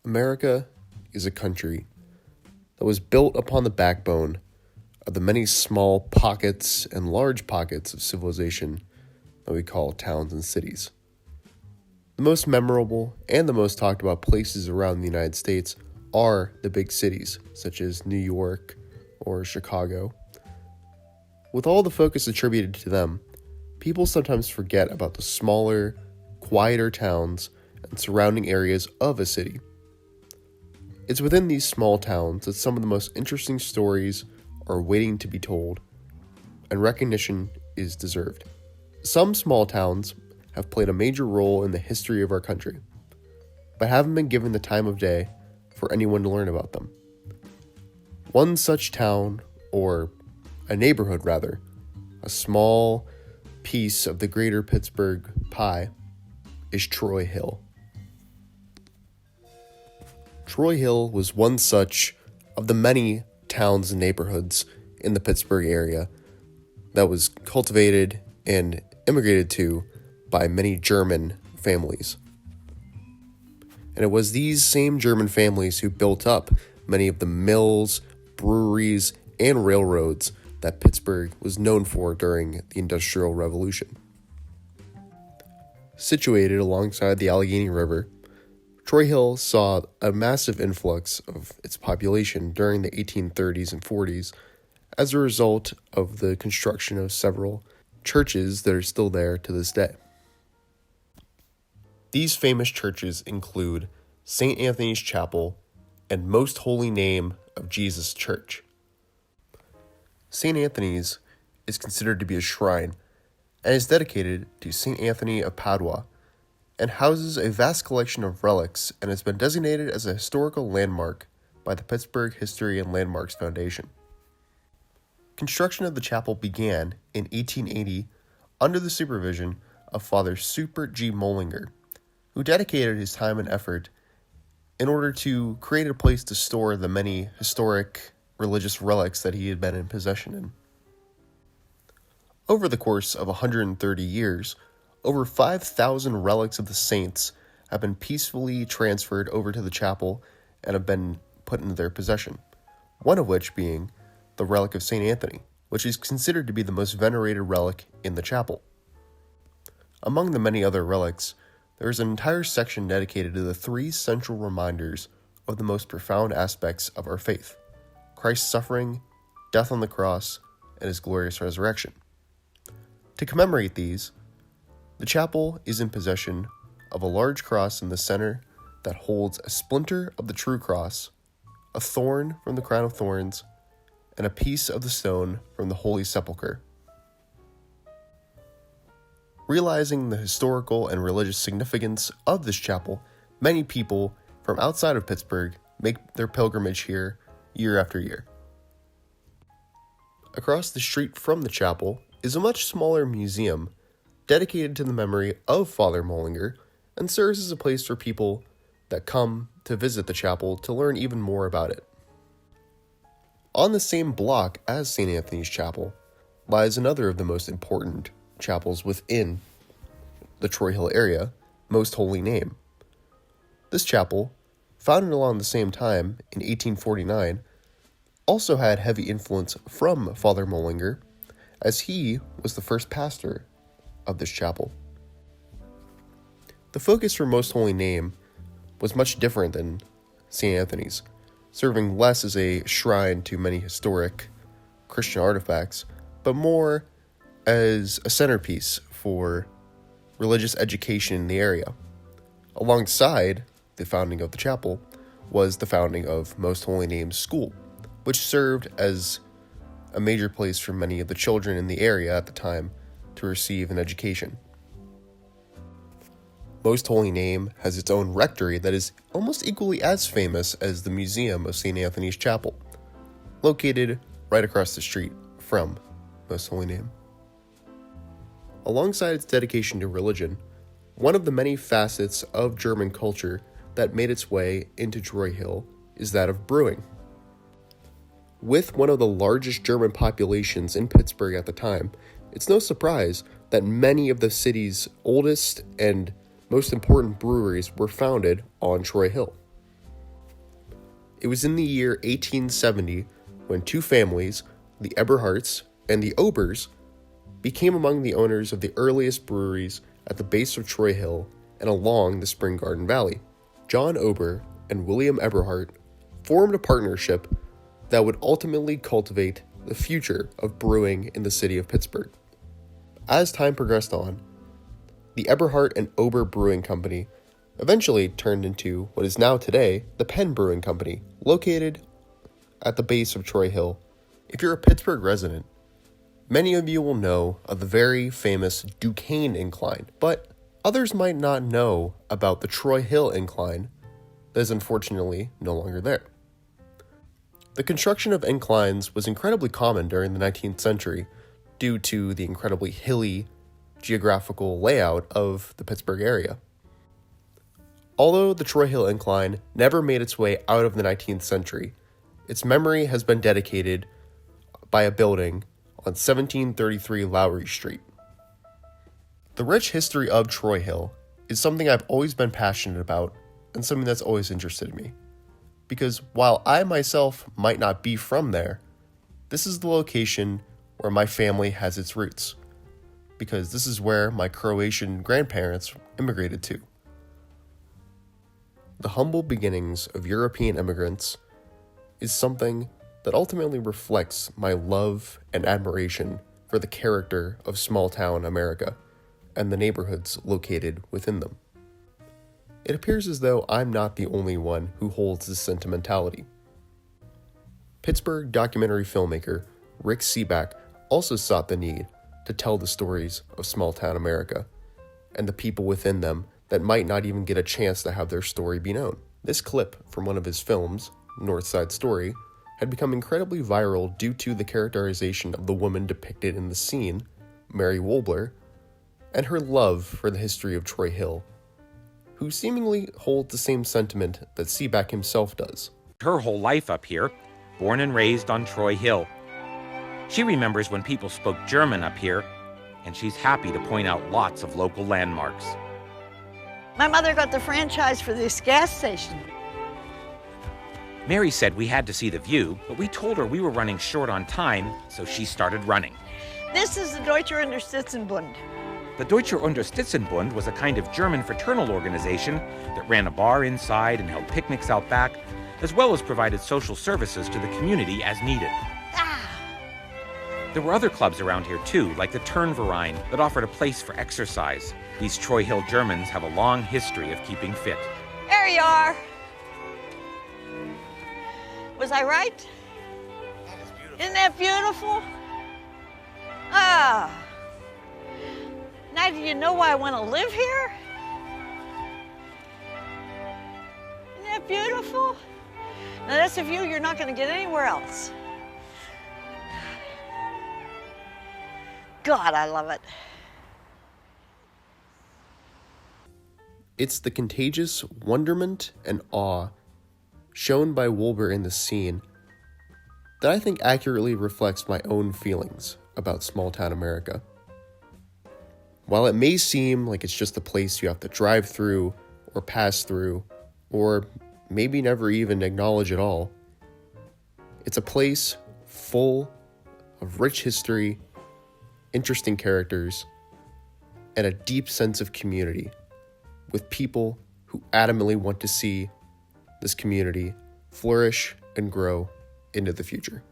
America is a country that was built upon the backbone of the many small pockets and large pockets of civilization that we call towns and cities. The most memorable and the most talked about places around the United States are the big cities, such as New York or Chicago. With all the focus attributed to them, people sometimes forget about the smaller, quieter towns and surrounding areas of a city. It's within these small towns that some of the most interesting stories are waiting to be told, and recognition is deserved. Some small towns have played a major role in the history of our country, but haven't been given the time of day for anyone to learn about them. One such town, or a neighborhood rather, a small piece of the greater Pittsburgh pie, is Troy Hill. Troy Hill was one such of the many towns and neighborhoods in the Pittsburgh area that was cultivated and immigrated to by many German families. And it was these same German families who built up many of the mills, breweries, and railroads that Pittsburgh was known for during the Industrial Revolution. Situated alongside the Allegheny River, Troy Hill saw a massive influx of its population during the 1830s and 40s as a result of the construction of several churches that are still there to this day. These famous churches include St. Anthony's Chapel and Most Holy Name of Jesus Church. St. Anthony's is considered to be a shrine and is dedicated to St. Anthony of Padua, and houses a vast collection of relics and has been designated as a historical landmark by the Pittsburgh History and Landmarks Foundation. Construction of the chapel began in 1880 under the supervision of Father Supert G. Mollinger, who dedicated his time and effort in order to create a place to store the many historic religious relics that he had been in possession in. Over the course of 130 years, over 5,000 relics of the saints have been peacefully transferred over to the chapel and have been put into their possession, one of which being the relic of St. Anthony, which is considered to be the most venerated relic in the chapel. Among the many other relics, there is an entire section dedicated to the three central reminders of the most profound aspects of our faith: Christ's suffering, death on the cross, and his glorious resurrection. To commemorate these, the chapel is in possession of a large cross in the center that holds a splinter of the true cross, a thorn from the crown of thorns, and a piece of the stone from the Holy Sepulchre. Realizing the historical and religious significance of this chapel, many people from outside of Pittsburgh make their pilgrimage here year after year. Across the street from the chapel is a much smaller museum dedicated to the memory of Father Mollinger and serves as a place for people that come to visit the chapel to learn even more about it. On the same block as St. Anthony's Chapel lies another of the most important chapels within the Troy Hill area, Most Holy Name. This chapel, founded along the same time in 1849, also had heavy influence from Father Mollinger, as he was the first pastor of this chapel. The focus for Most Holy Name was much different than St. Anthony's, serving less as a shrine to many historic Christian artifacts, but more as a centerpiece for religious education in the area. Alongside the founding of the chapel was the founding of Most Holy Name's School, which served as a major place for many of the children in the area at the time to receive an education. Most Holy Name has its own rectory that is almost equally as famous as the Museum of St. Anthony's Chapel, located right across the street from Most Holy Name. Alongside its dedication to religion, one of the many facets of German culture that made its way into Troy Hill is that of brewing. With one of the largest German populations in Pittsburgh at the time, it's no surprise that many of the city's oldest and most important breweries were founded on Troy Hill. It was in the year 1870 when two families, the Eberhards and the Obers, became among the owners of the earliest breweries at the base of Troy Hill and along the Spring Garden Valley. John Ober and William Eberhard formed a partnership that would ultimately cultivate the future of brewing in the city of Pittsburgh. As time progressed on, the Eberhard and Ober Brewing Company eventually turned into what is now today the Penn Brewing Company, located at the base of Troy Hill. If you're a Pittsburgh resident, many of you will know of the very famous Duquesne Incline, but others might not know about the Troy Hill Incline that is unfortunately no longer there. The construction of inclines was incredibly common during the 19th century due to the incredibly hilly geographical layout of the Pittsburgh area. Although the Troy Hill Incline never made its way out of the 19th century, its memory has been dedicated by a building on 1733 Lowry Street. The rich history of Troy Hill is something I've always been passionate about and something that's always interested me. Because while I myself might not be from there, this is the location where my family has its roots. Because this is where my Croatian grandparents immigrated to. The humble beginnings of European immigrants is something that ultimately reflects my love and admiration for the character of small-town America and the neighborhoods located within them. It appears as though I'm not the only one who holds this sentimentality. Pittsburgh documentary filmmaker Rick Seaback also sought the need to tell the stories of small-town America and the people within them that might not even get a chance to have their story be known. This clip from one of his films, North Side Story, had become incredibly viral due to the characterization of the woman depicted in the scene, Mary Wolbler, and her love for the history of Troy Hill, who seemingly holds the same sentiment that Seaback himself does. Her whole life up here, born and raised on Troy Hill. She remembers when people spoke German up here, and she's happy to point out lots of local landmarks. My mother got the franchise for this gas station. Mary said we had to see the view, but we told her we were running short on time, so she started running. This is the Deutscher Unterstützenbund. The Deutscher Unterstützenbund was a kind of German fraternal organization that ran a bar inside and held picnics out back, as well as provided social services to the community as needed. There were other clubs around here too, like the Turnverein, that offered a place for exercise. These Troy Hill Germans have a long history of keeping fit. There you are. Was I right? That is beautiful. Isn't that beautiful? Ah. Now do you know why I want to live here? Isn't that beautiful? Now that's a view you're not going to get anywhere else. God, I love it. It's the contagious wonderment and awe shown by Wolber in the scene that I think accurately reflects my own feelings about small-town America. While it may seem like it's just a place you have to drive through or pass through, or maybe never even acknowledge at all, it's a place full of rich history, interesting characters, and a deep sense of community with people who adamantly want to see this community flourish and grow into the future.